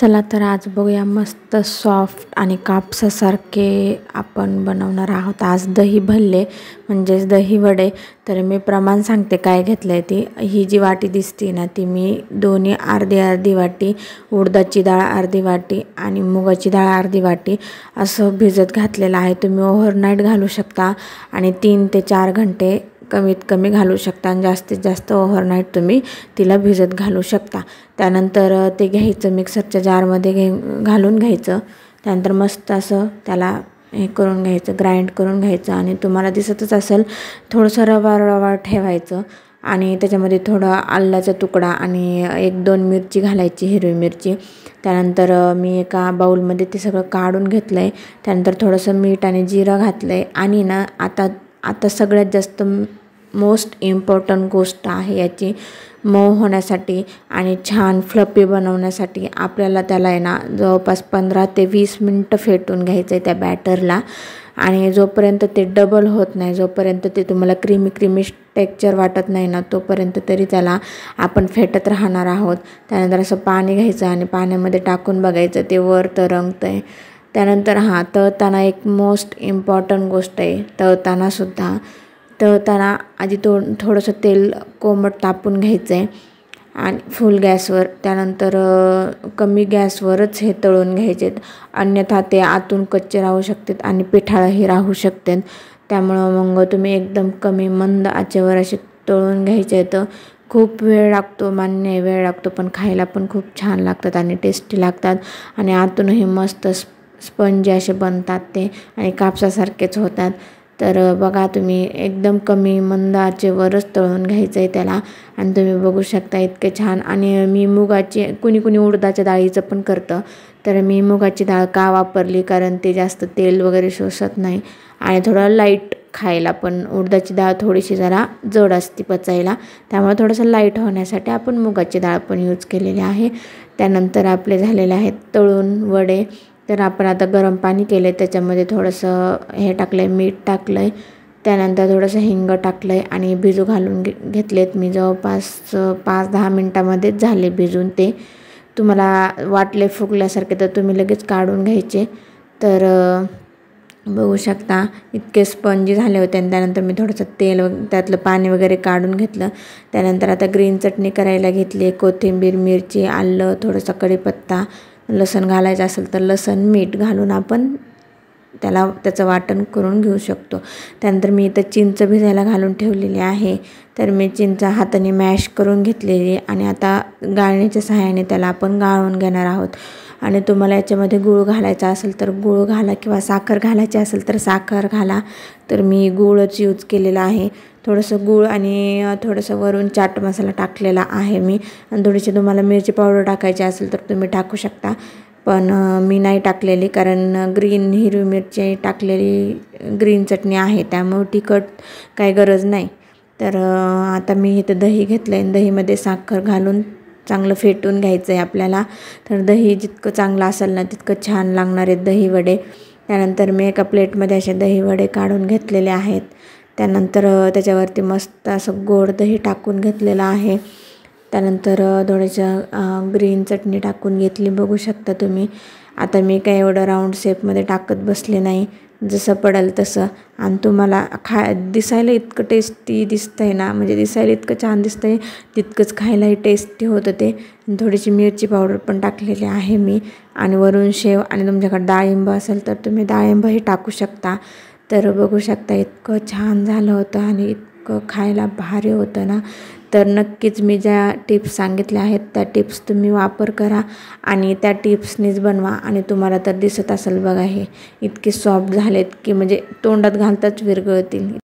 चला तर आज बघूया मस्त सॉफ्ट आणि कापसासारखे आपण बनवणार आहोत आज दही भल्ले म्हणजेच दही वडे। तर मी प्रमाण सांगते काय घेतलंय ती ही जी वाटी दिसते ना ती मी दोन्ही अर्धी वाटी उडदाची डाळ अर्धी वाटी आणि मुगाची डाळ अर्धी वाटी असं भिजत घातलेलं आहे। तुम्ही ओव्हरनाईट घालू शकता आणि 3 ते 4 घंटे कमीत कमी घालू शकता आणि जास्तीत जास्त ओव्हरनाईट तुम्ही तिला भिजत घालू शकता। त्यानंतर ते घ्यायचं मिक्सरच्या जारमध्ये घालून घ्यायचं। त्यानंतर मस्त असं त्याला हे करून घ्यायचं ग्राइंड करून घ्यायचं आणि तुम्हाला दिसतच असेल थोडंसं रवा ठेवायचं आणि त्याच्यामध्ये थोडा आल्याचा तुकडा आणि 1-2 मिरची घालायची हिरवी मिरची। त्यानंतर मी एका बाउलमध्ये ते सगळं काढून घेतलंय। त्यानंतर थोडंसं मीठ आणि जिरं घातलंय आणि ना आता सगळ्यात जास्त मोस्ट इम्पॉर्टंट गोष्ट आहे याची मऊ होण्यासाठी आणि छान फ्लफी बनवण्यासाठी आपल्याला त्याला आहे ना जवळपास 15 ते 20 मिनिटं फेटून घ्यायचं आहे त्या बॅटरला। आणि जोपर्यंत ते डबल होत नाही जोपर्यंत ते तुम्हाला क्रीमी टेक्स्चर वाटत नाही ना तोपर्यंत तरी त्याला आपण फेटत राहणार आहोत। त्यानंतर असं पाणी घ्यायचं आणि पाण्यामध्ये टाकून बघायचं ते वर तरंगतंय। त्यानंतर तळताना एक मोस्ट इम्पॉर्टंट गोष्ट आहे तळताना आधी थोडंसं तेल कोमट तापून घ्यायचं आहे आणि फुल गॅसवर। त्यानंतर कमी गॅसवरच हे तळून घ्यायचे अन्यथा ते आतून कच्चे राहू शकतात आणि पिठाळही राहू शकतात। त्यामुळं मग तुम्ही एकदम कमी मंद आचेवर असे तळून घ्यायचे। तर खूप वेळ लागतो मान्य आहे वेळ लागतो पण खायला पण खूप छान लागतात आणि टेस्टी लागतात आणि आतूनही मस्त स्पंजी असे बनतात ते आणि कापसासारखेच होतात। तर बघा तुम्ही एकदम कमी मंद आचेवरच तळून घ्यायचं आहे त्याला आणि तुम्ही बघू शकता इतके छान। आणि मी मुगाची कुणी उडदाच्या डाळीचं पण करतं तर मी मुगाची डाळ का वापरली कारण ते जास्त तेल वगैरे शोषत नाही आणि थोडं लाईट खायला पण उडदाची डाळ थोडीशी जरा जड असते पचायला त्यामुळे थोडंसं लाईट होण्यासाठी आपण मुगाची डाळ पण यूज केलेली आहे। त्यानंतर आपले झालेले आहेत तळून वडे। तर आपण आता गरम पाणी केले त्याच्यामध्ये थोडंसं हे टाकलंय मीठ टाकलंय त्यानंतर थोडंसं हिंग टाकलंय आणि भिजू घालून घेतलेत मी जवळपास 5-10 मिनिटांमध्येच झाले भिजून। ते तुम्हाला वाटले फुगल्यासारखे तर तुम्ही लगेच काढून घ्यायचे। तर बघू शकता इतके स्पंजी झाले होते आणि त्यानंतर मी थोडंसं तेल त्यातलं पाणी वगैरे काढून घेतलं। त्यानंतर आता ग्रीन चटणी करायला घेतली कोथिंबीर मिरची आलं थोडंसं कढीपत्ता लसूण घालायचं असेल तर लसूण मीठ घालून आपण त्याचं वाटण करून घेऊ शकतो। त्यानंतर मी इथं चिंच भिजायला घालून ठेवलेली आहे तर मी चिंच हाताने मॅश करून घेतलेली आणि आता गाळणीच्या सहाय्याने त्याला आपण गाळून घेणार आहोत। आणि तुम्हाला याच्यामध्ये गूळ घालायचा असेल तर गूळ घाला किंवा साखर घालायची असेल तर साखर घाला। तर मी गूळच यूज केलेला आहे थोडंसं गूळ आणि थोडंसं वरून चाट मसाला टाकलेला आहे मी आणि थोडीशी तुम्हाला मिरची पावडर टाकायची असेल तर तुम्ही टाकू शकता पण मी नाही टाकलेली कारण हिरवी मिरची टाकलेली ग्रीन चटणी आहे त्यामुळे तिखट काही गरज नाही। तर आता मी इथं दही घेतलं आहे दहीमध्ये साखर घालून चांगलं फेटून घ्यायचं आहे आपल्याला। तर दही जितकं चांगलं असेल ना तितकं छान लागणार आहेत दही वडे। त्यानंतर मी एका प्लेटमध्ये असे दही वडे काढून घेतलेले आहेत। त्यानंतर त्याच्यावरती मस्त असं गोड दही टाकून घेतलेलं आहे। त्यानंतर थोडंसं ग्रीन चटणी टाकून घेतली बघू शकता तुम्ही। आता मी काही एवढं राऊंड शेपमध्ये टाकत बसले नाही जसं पडेल तसं आणि तुम्हाला दिसायला इतकं टेस्टी दिसतंय ना म्हणजे दिसायला इतकं छान दिसतंय तितकंच खायलाही टेस्टी होतं ते। थोडीशी मिरची पावडर पण टाकलेली आहे मी आणि वरून शेव आणि तुमच्याकडे डाळिंब असेल तर तुम्ही डाळिंबही टाकू शकता। तर बघू शकता इतकं छान झालं होतं आणि इतकं खायला भारी होतं ना। तर नक्कीच मी ज्या टिप्स सांगितल्या आहेत त्या टिप्स तुम्ही वापर करा आणि त्या टिप्सनीच बनवा आणि तुम्हाला तर दिसत असेल बघा हे इतके सॉफ्ट झालेत की म्हणजे तोंडात घालताच विरघळतील।